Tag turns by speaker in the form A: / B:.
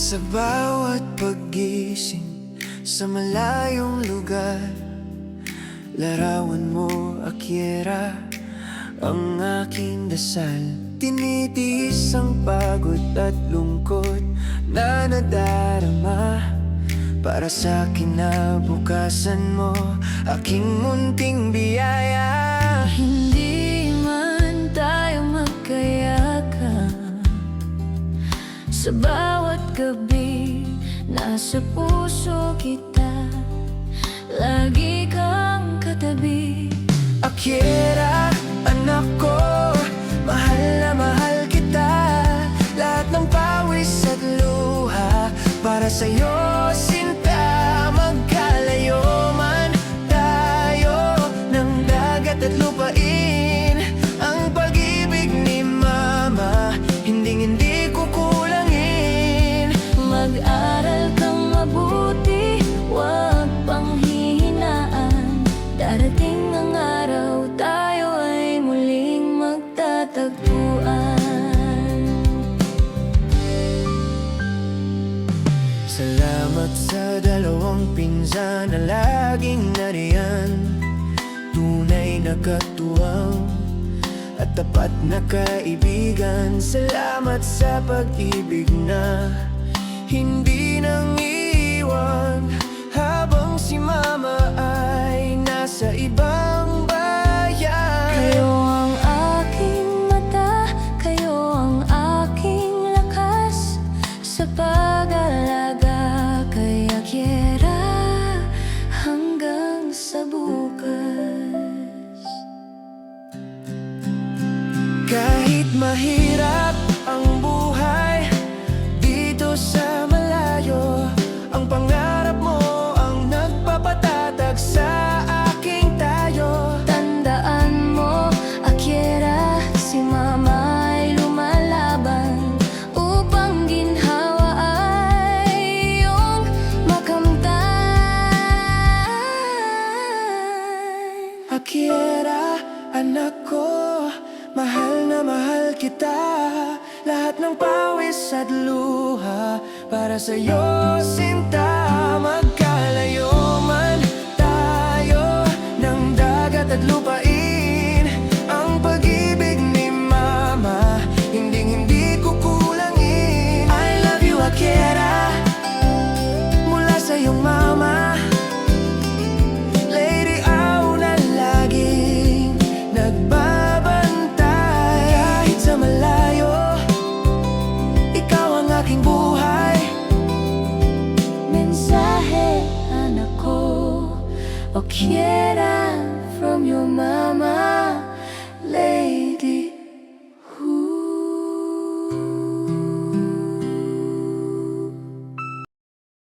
A: Sa bawat paggising sa malayong lugar, larawan mo, Akiera, ang aking dasal. Tinitiis ang pagod at lungkot na nadarama para sa kinabukasan mo, aking munting biyaya.
B: Hindi man tayo magkayakan, sa bawat gabi nasa puso kita, lagi kang katabi.
A: Akiera, anak ko, mahal na mahal kita. Lahat ng pawis at luha para sa'yo, sinta. Magkalayo man tayo ng dagat at lupain, ang pag-ibig ni Mama hinding-hindi kukulangin.
B: Mag-aral kang mabuti, huwag panghihinaan. Darating ang araw, tayo ay muling magtatagpuan.
A: Salamat sa dalawang pinsan na laging nariyan, tunay na katuwang at tapat na kaibigan. Salamat sa pag-ibig na hindi nang iwan habang si Mama ay nasa ibang bayan.
B: Kayo ang aking mata, kayo ang aking lakas sa pag-alaga kay Akiera hanggang sa bukas.
A: Kahit mahirap ang buhay dito sa malayo, ang pangarap mo ang nagpapatatag sa aking tayo.
B: Tandaan mo, Akiera, si Mama ay lumalaban upang ginhawa ay iyong makamtan.
A: Akiera, anak ko, mahal na mahal kita. Lahat ng pawis at luha para sa'yo, sinta. Magkalayo man tayo ng dagat at lupain, ang pag-ibig ni Mama hinding-hindi kukulangin. I love you, Akiera, mula sa iyong Mama, Lady Au na laging nagbabantay. Kahit sa malayo, ikaw ang aking buhay.
B: Mensahe, anak ko, Akiera, from your mom.